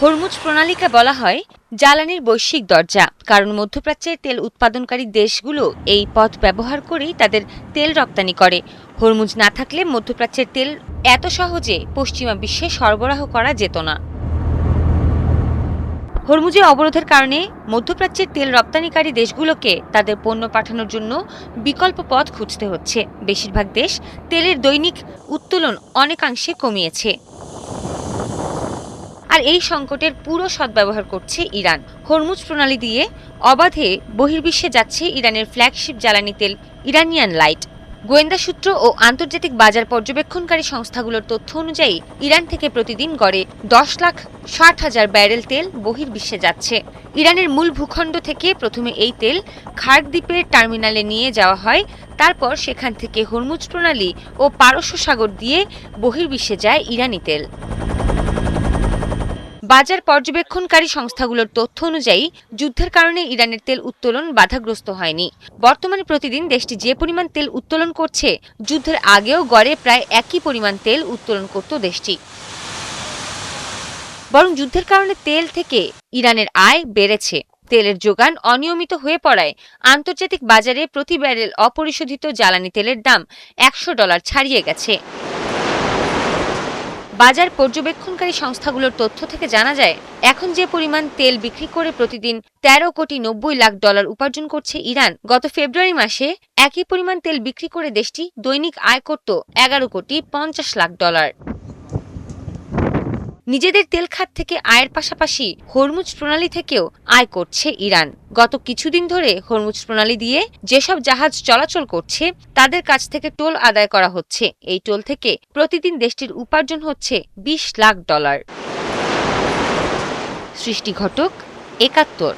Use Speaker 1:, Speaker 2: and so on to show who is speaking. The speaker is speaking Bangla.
Speaker 1: হরমুজ প্রণালীকে বলা হয় জ্বালানির বৈশ্বিক দরজা, কারণ মধ্যপ্রাচ্যের তেল উৎপাদনকারী দেশগুলো এই পথ ব্যবহার করেই তাদের তেল রপ্তানি করে। হরমুজ না থাকলে মধ্যপ্রাচ্যের তেল এত সহজে পশ্চিমা বিশ্বে সরবরাহ করা যেত না। হরমুজের অবরোধের কারণে মধ্যপ্রাচ্যের তেল রপ্তানিকারী দেশগুলোকে তাদের পণ্য পাঠানোর জন্য বিকল্প পথ খুঁজতে হচ্ছে। বেশিরভাগ দেশ তেলের দৈনিক উত্তোলন অনেকাংশে কমিয়েছে। আর এই সংকটের পুরো সদ্ব্যবহার করছে ইরান। হরমুজ প্রণালী দিয়ে অবাধে বহির্বিশ্বে যাচ্ছে ইরানের ফ্ল্যাগশিপ জ্বালানি তেল ইরানিয়ান লাইট। গোয়েন্দা সূত্র ও আন্তর্জাতিক বাজার পর্যবেক্ষণকারী সংস্থাগুলোর তথ্য অনুযায়ী ইরান থেকে প্রতিদিন গড়ে 10,60,000 ব্যারেল তেল বহির্বিশ্বে যাচ্ছে। ইরানের মূল ভূখণ্ড থেকে প্রথমে এই তেল খার্ক দ্বীপের টার্মিনালে নিয়ে যাওয়া হয়, তারপর সেখান থেকে হরমুজ প্রণালী ও পারস্য সাগর দিয়ে বহির্বিশ্বে যায় ইরানি তেল। বাজার পর্যবেক্ষণকারী সংস্থাগুলোর তথ্য অনুযায়ী যুদ্ধের কারণে ইরানের তেল উত্তোলন বাধাগ্রস্ত হয়নি। বর্তমানে প্রতিদিন দেশটি যে পরিমাণ তেল উত্তোলন করছে, যুদ্ধের আগেও গড়ে প্রায় একই পরিমাণ তেল উত্তোলন করত দেশটি। বরং যুদ্ধের কারণে তেল থেকে ইরানের আয় বেড়েছে। তেলের যোগান অনিয়মিত হয়ে পড়ায় আন্তর্জাতিক বাজারে প্রতি ব্যারেল অপরিশোধিত জ্বালানি তেলের দাম $100 ছাড়িয়ে গেছে। বাজার পর্যবেক্ষণকারী সংস্থাগুলোর তথ্য থেকে জানা যায়, এখন যে পরিমাণ তেল বিক্রি করে প্রতিদিন $13,90,00,000 উপার্জন করছে ইরান, গত ফেব্রুয়ারি মাসে একই পরিমাণ তেল বিক্রি করে দেশটি দৈনিক আয় করত $11,50,00,000। নিজেদের তেল খাত থেকে আয়ের পাশাপাশি হরমুজ প্রণালী থেকেও আয় করছে ইরান। গত কিছুদিন ধরে হরমুজ প্রণালী দিয়ে যেসব জাহাজ চলাচল করছে তাদের কাছ থেকে টোল আদায় করা হচ্ছে। এই টোল থেকে প্রতিদিন দেশটির উপার্জন হচ্ছে $20 লাখ। সৃষ্টি ঘটক, ৭১।